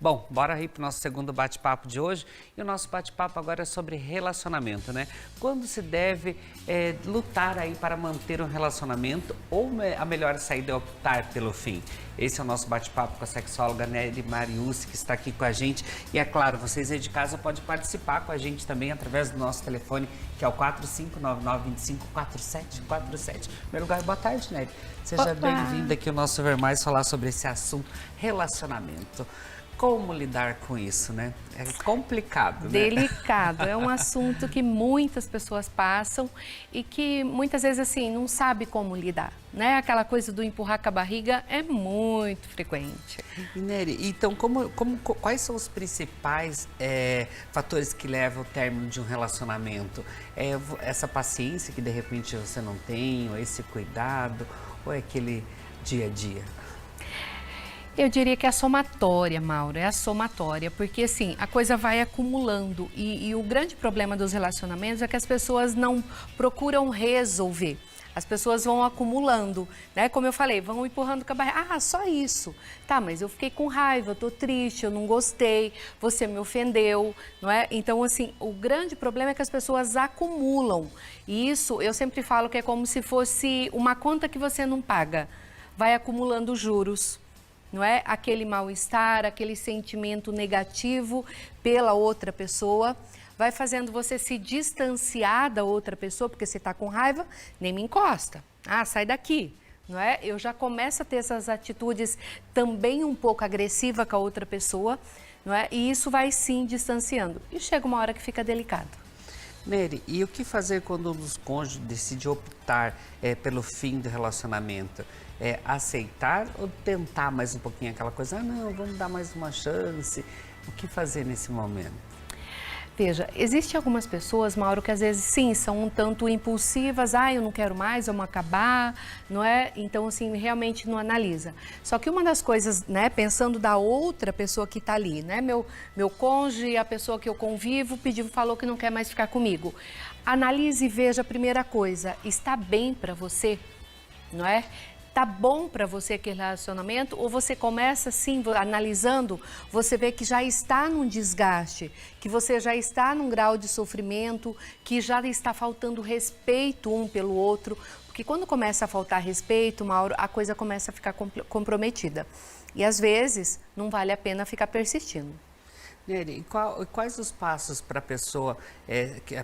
Bom, bora aí para o nosso segundo bate-papo de hoje. E o nosso bate-papo agora é sobre relacionamento, né? Quando se deve lutar aí para manter um relacionamento ou a melhor saída é optar pelo fim? Esse é o nosso bate-papo com a sexóloga Nery Mariucci, que está aqui com a gente. E é claro, vocês aí de casa podem participar com a gente também através do nosso telefone, que é o 4599254747. Em primeiro lugar, boa tarde, Nery. Seja bem-vinda aqui ao nosso Ver Mais falar sobre esse assunto, relacionamento. Como lidar com isso, né? É complicado, né? Delicado. É um assunto que muitas pessoas passam e que muitas vezes, assim, não sabe como lidar, né? Aquela coisa do empurrar com a barriga é muito frequente. E, Nery, então, quais são os principais fatores que levam ao término de um relacionamento? Essa paciência que, de repente, você não tem, ou esse cuidado, ou é aquele dia a dia? Eu diria que é a somatória, Mauro, é a somatória, porque assim, a coisa vai acumulando e o grande problema dos relacionamentos é que as pessoas não procuram resolver. As pessoas vão acumulando, né? Como eu falei, vão empurrando com a barriga. Ah, só isso. Tá, mas eu fiquei com raiva, eu tô triste, eu não gostei, você me ofendeu, não é? Então, assim, o grande problema é que as pessoas acumulam. E isso, eu sempre falo que é como se fosse uma conta que você não paga. Vai acumulando juros. Não é? Aquele mal-estar, aquele sentimento negativo pela outra pessoa, vai fazendo você se distanciar da outra pessoa, porque você está com raiva, nem me encosta. Ah, sai daqui. Não é? Eu já começo a ter essas atitudes também um pouco agressivas com a outra pessoa, não é? E isso vai sim distanciando. E chega uma hora que fica delicado. Nery, e o que fazer quando um dos cônjuges decide optar pelo fim do relacionamento? Aceitar ou tentar mais um pouquinho aquela coisa? Ah, não, vamos dar mais uma chance. O que fazer nesse momento? Veja, existem algumas pessoas, Mauro, que às vezes sim, são um tanto impulsivas, eu não quero mais, vamos acabar, não é? Então, assim, realmente não analisa. Só que uma das coisas, né, pensando da outra pessoa que está ali, né, meu cônjuge, a pessoa que eu convivo, falou que não quer mais ficar comigo. Analise e veja a primeira coisa, está bem para você, não é? Tá bom para você aquele relacionamento ou você começa assim, analisando, você vê que já está num desgaste, que você já está num grau de sofrimento, que já está faltando respeito um pelo outro, porque quando começa a faltar respeito, Mauro, a coisa começa a ficar comprometida. E às vezes não vale a pena ficar persistindo. Nery, quais os passos para a pessoa,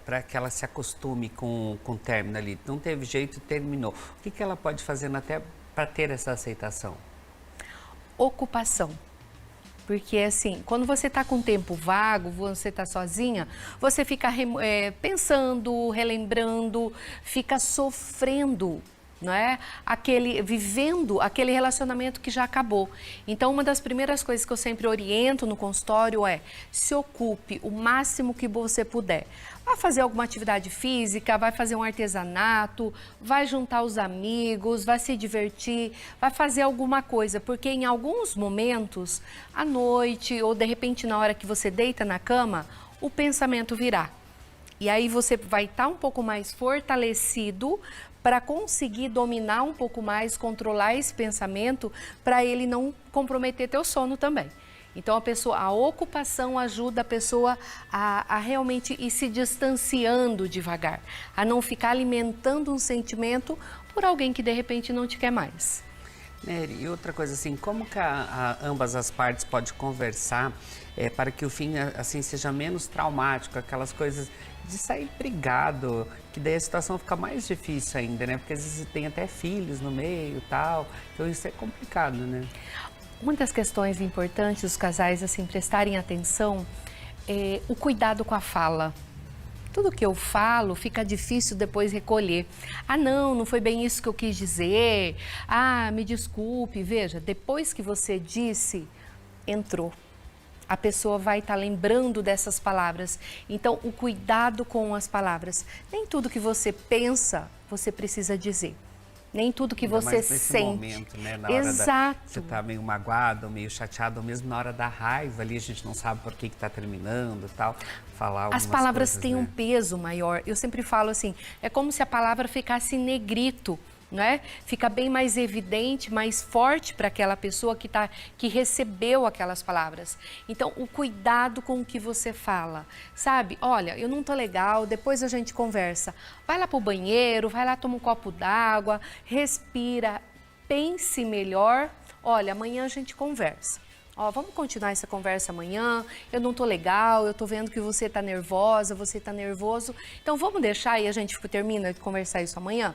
para que ela se acostume com o término ali? Não teve jeito, terminou. O que ela pode fazer até para ter essa aceitação? Ocupação. Porque assim, quando você está com tempo vago, você está sozinha, você fica pensando, relembrando, fica sofrendo, não é? Vivendo aquele relacionamento que já acabou. Então, uma das primeiras coisas que eu sempre oriento no consultório é: se ocupe o máximo que você puder. Vai fazer alguma atividade física, vai fazer um artesanato, vai juntar os amigos, vai se divertir, vai fazer alguma coisa, porque em alguns momentos, à noite ou de repente na hora que você deita na cama, o pensamento virá. E aí você vai estar um pouco mais fortalecido para conseguir dominar um pouco mais, controlar esse pensamento, para ele não comprometer teu sono também. Então a ocupação ajuda a pessoa a realmente ir se distanciando devagar, a não ficar alimentando um sentimento por alguém que de repente não te quer mais. Nery, e outra coisa assim, como que ambas as partes podem conversar para que o fim assim seja menos traumático, aquelas coisas de sair brigado, que daí a situação fica mais difícil ainda, né? Porque às vezes tem até filhos no meio e tal, então isso é complicado, né? Uma das questões importantes dos casais, assim, prestarem atenção é o cuidado com a fala. Tudo que eu falo fica difícil depois recolher. Ah, não foi bem isso que eu quis dizer. Ah, me desculpe. Veja, depois que você disse, entrou. A pessoa vai estar lembrando dessas palavras. Então, o cuidado com as palavras. Nem tudo que você pensa, você precisa dizer. Nem tudo que ainda você mais nesse sente. Momento, né? Na Exato. você tá meio magoado, meio chateado, ou mesmo na hora da raiva ali, a gente não sabe por que está terminando e tal. Falar algumas As palavras coisas, têm né? um peso maior. Eu sempre falo assim, é como se a palavra ficasse em negrito não é? Fica bem mais evidente, mais forte para aquela pessoa que recebeu aquelas palavras. Então, o cuidado com o que você fala, sabe? Olha, eu não tô legal, depois a gente conversa. Vai lá pro banheiro, vai lá, toma um copo d'água, respira, pense melhor. Olha, amanhã a gente conversa. Ó, vamos continuar essa conversa amanhã, eu não tô legal, eu tô vendo que você tá nervosa, você tá nervoso. Então, vamos deixar e a gente termina de conversar isso amanhã?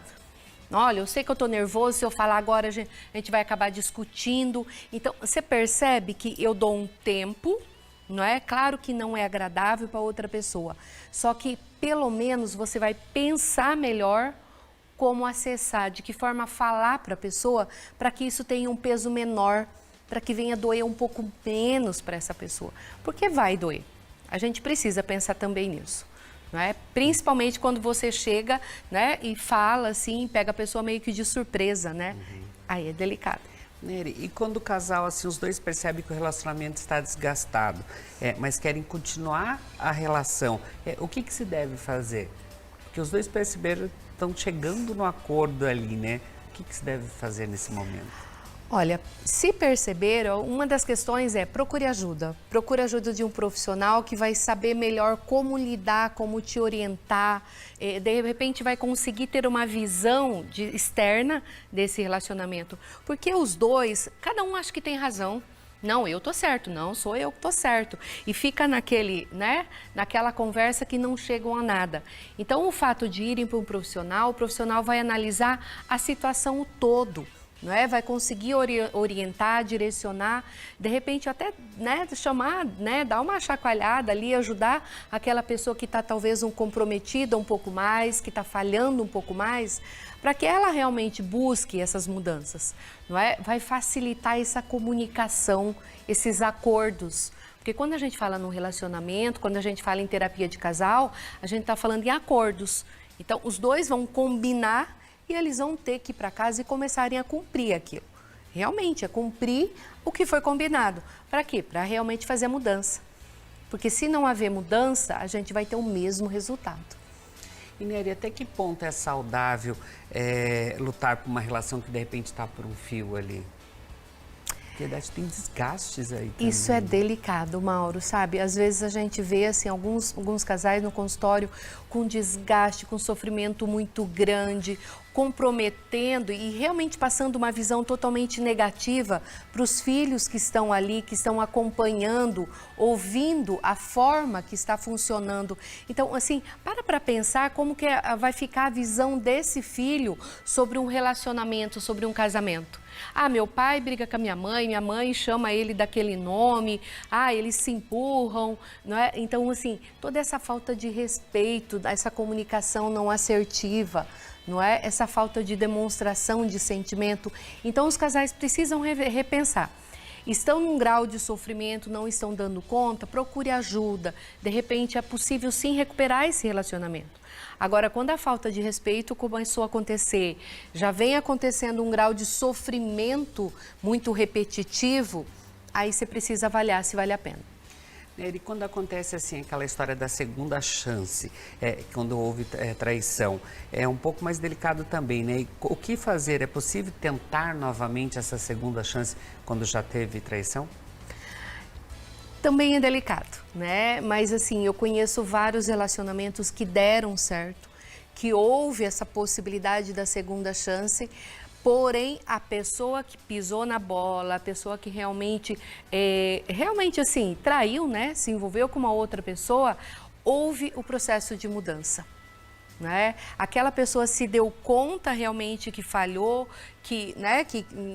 Olha, eu sei que eu tô nervoso, se eu falar agora a gente vai acabar discutindo. Então, você percebe que eu dou um tempo, não é? Claro que não é agradável para outra pessoa, só que pelo menos você vai pensar melhor como acessar, de que forma falar para a pessoa, para que isso tenha um peso menor, para que venha doer um pouco menos para essa pessoa. Porque vai doer. A gente precisa pensar também nisso. Não é? Principalmente quando você chega, né, e fala assim, pega a pessoa meio que de surpresa, né? Aí é delicado. Nery, e quando o casal, assim, os dois percebem que o relacionamento está desgastado, mas querem continuar a relação, o que se deve fazer? Porque os dois perceberam, estão chegando no acordo ali, né? O que se deve fazer nesse momento? Olha, se perceberam, uma das questões é procure ajuda. Procure ajuda de um profissional que vai saber melhor como lidar, como te orientar. De repente vai conseguir ter uma visão externa desse relacionamento. Porque os dois, cada um acha que tem razão. Não, eu tô certo, não, sou eu que tô certo. E fica naquela conversa que não chegam a nada. Então, o fato de irem para um profissional, o profissional vai analisar a situação o todo. Não é? Vai conseguir orientar, direcionar, de repente até, né, chamar, né, dar uma chacoalhada ali, ajudar aquela pessoa que está talvez comprometida um pouco mais, que está falhando um pouco mais, para que ela realmente busque essas mudanças. Não é? Vai facilitar essa comunicação, esses acordos. Porque quando a gente fala num relacionamento, quando a gente fala em terapia de casal, a gente está falando em acordos. Então, os dois vão combinar e eles vão ter que ir para casa e começarem a cumprir aquilo. Realmente, é cumprir o que foi combinado. Para quê? Para realmente fazer a mudança. Porque se não haver mudança, a gente vai ter o mesmo resultado. E Nery, até que ponto é saudável lutar por uma relação que de repente está por um fio ali? Porque tem desgastes aí também. Isso é delicado, Mauro, sabe? Às vezes a gente vê assim, alguns casais no consultório com desgaste, com sofrimento muito grande, comprometendo e realmente passando uma visão totalmente negativa para os filhos que estão ali, que estão acompanhando, ouvindo a forma que está funcionando. Então, assim, para pensar como que vai ficar a visão desse filho sobre um relacionamento, sobre um casamento. Ah, meu pai briga com a minha mãe chama ele daquele nome, eles se empurram, não é? Então, assim, toda essa falta de respeito, essa comunicação não assertiva, não é? Essa falta de demonstração de sentimento. Então, os casais precisam repensar. Estão num grau de sofrimento, não estão dando conta, procure ajuda. De repente, é possível sim recuperar esse relacionamento. Agora, quando a falta de respeito começou a acontecer, já vem acontecendo um grau de sofrimento muito repetitivo, aí você precisa avaliar se vale a pena. Nery, quando acontece assim aquela história da segunda chance, quando houve traição, é um pouco mais delicado também, né? E o que fazer? É possível tentar novamente essa segunda chance quando já teve traição? Também é delicado, né? Mas assim, eu conheço vários relacionamentos que deram certo, que houve essa possibilidade da segunda chance, porém a pessoa que pisou na bola, a pessoa que realmente assim, traiu, né? Se envolveu com uma outra pessoa, houve o processo de mudança. Né? Aquela pessoa se deu conta realmente que falhou, que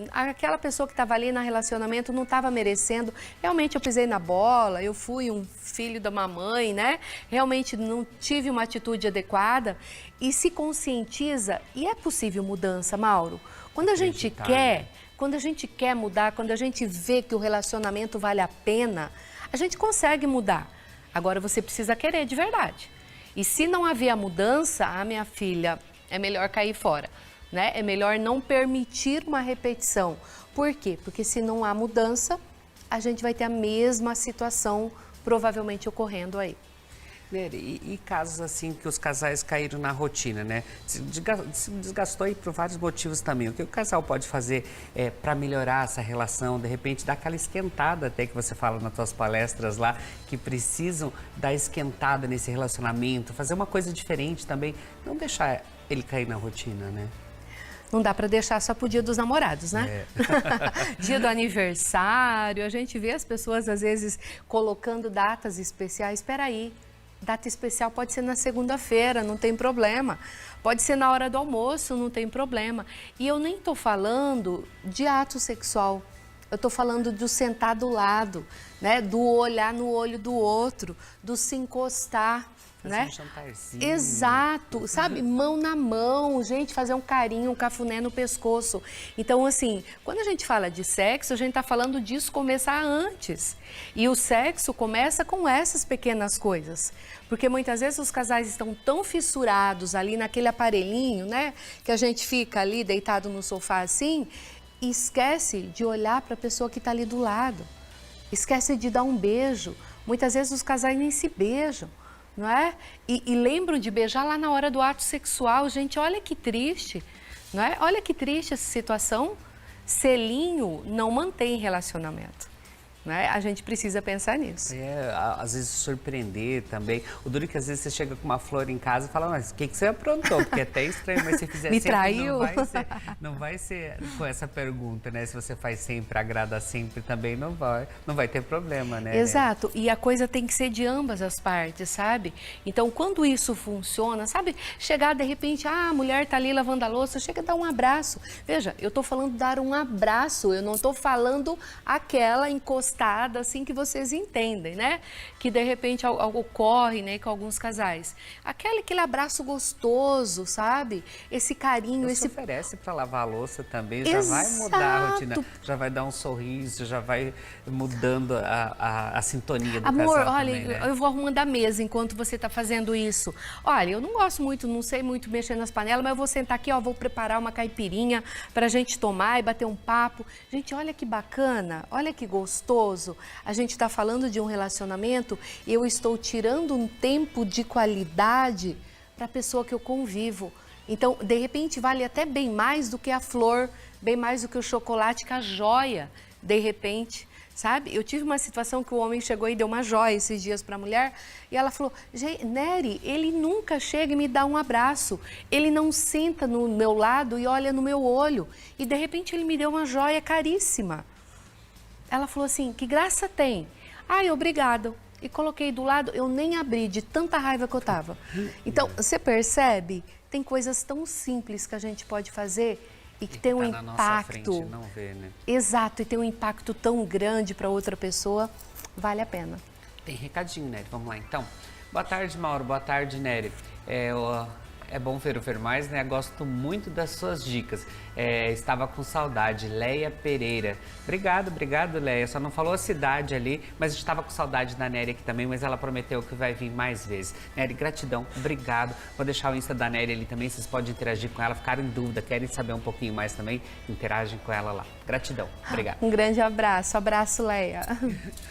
aquela pessoa que estava ali no relacionamento não estava merecendo. Realmente eu pisei na bola, eu fui um filho da mamãe, né? Realmente não tive uma atitude adequada e se conscientiza. E é possível mudança, Mauro. Quando a gente quer mudar, quando a gente vê que o relacionamento vale a pena, a gente consegue mudar. Agora você precisa querer de verdade. E se não haver a mudança, minha filha, é melhor cair fora, né? É melhor não permitir uma repetição. Por quê? Porque se não há mudança, a gente vai ter a mesma situação provavelmente ocorrendo aí. Nery, e casos assim que os casais caíram na rotina, né? Se desgastou aí por vários motivos também. O que o casal pode fazer para melhorar essa relação, de repente dar aquela esquentada até que você fala nas suas palestras lá, que precisam dar esquentada nesse relacionamento, fazer uma coisa diferente também, não deixar ele cair na rotina, né? Não dá para deixar só pro dia dos namorados, né? Dia do aniversário, a gente vê as pessoas às vezes colocando datas especiais. Espera aí, data especial pode ser na segunda-feira, não tem problema. Pode ser na hora do almoço, não tem problema. E eu nem estou falando de ato sexual. Eu estou falando do sentar do lado, né? Do olhar no olho do outro, do se encostar. Fazer Né? um jantarzinho. Exato, sabe? Mão na mão, gente, fazer um carinho, um cafuné no pescoço. Então, assim, quando a gente fala de sexo, a gente tá falando disso começar antes. E o sexo começa com essas pequenas coisas. Porque muitas vezes os casais estão tão fissurados ali naquele aparelhinho, né? Que a gente fica ali deitado no sofá assim e esquece de olhar para a pessoa que está ali do lado. Esquece de dar um beijo. Muitas vezes os casais nem se beijam. Não é? E lembro de beijar lá na hora do ato sexual. Gente, olha que triste, não é? Olha que triste essa situação. Selinho não mantém relacionamento. Não é? A gente precisa pensar nisso. Às vezes surpreender também. O duro é que às vezes você chega com uma flor em casa e fala, mas o que você aprontou? Porque é até estranho, mas se fizer Me sempre, traiu? não vai ser com essa pergunta, né? Se você faz sempre, agrada sempre, também não vai ter problema, né? Exato, e a coisa tem que ser de ambas as partes, sabe? Então, quando isso funciona, sabe? Chegar de repente, a mulher tá ali lavando a louça, chega a dar um abraço. Veja, eu tô falando dar um abraço, eu não tô falando aquela encostada assim que vocês entendem, né? Que de repente ocorre, né, com alguns casais. Aquele abraço gostoso, sabe? Esse carinho, Você oferece para lavar a louça também, já vai mudar a rotina, já vai dar um sorriso, já vai mudando a sintonia do Amor, casal olha, também, né? eu vou arrumando a mesa enquanto você está fazendo isso. Olha, eu não gosto muito, não sei muito mexer nas panelas, mas eu vou sentar aqui, ó, vou preparar uma caipirinha para a gente tomar e bater um papo. Gente, olha que bacana, olha que gostoso. A gente está falando de um relacionamento e eu estou tirando um tempo de qualidade para a pessoa que eu convivo. Então, de repente, vale até bem mais do que a flor, bem mais do que o chocolate, que a joia, de repente. Sabe? Eu tive uma situação que o homem chegou e deu uma joia esses dias para a mulher e ela falou, Nery, ele nunca chega e me dá um abraço, ele não senta no meu lado e olha no meu olho e de repente ele me deu uma joia caríssima. Ela falou assim, que graça tem? Ai, obrigado. E coloquei do lado, eu nem abri de tanta raiva que eu tava. Então, você percebe? Tem coisas tão simples que a gente pode fazer e que tem um na nossa frente, impacto. não vê, né? Exato, e tem um impacto tão grande para outra pessoa, vale a pena. Tem recadinho, Nery. Vamos lá, então. Boa tarde, Mauro. Boa tarde, Nery. É bom ver mais, né? Gosto muito das suas dicas. Estava com saudade. Leia Pereira. Obrigado, Leia. Só não falou a cidade ali, mas estava com saudade da Nery aqui também, mas ela prometeu que vai vir mais vezes. Nery, gratidão. Obrigado. Vou deixar o Insta da Nery ali também, vocês podem interagir com ela, ficarem em dúvida, querem saber um pouquinho mais também, interagem com ela lá. Gratidão. Obrigado. Um grande abraço. Abraço, Leia.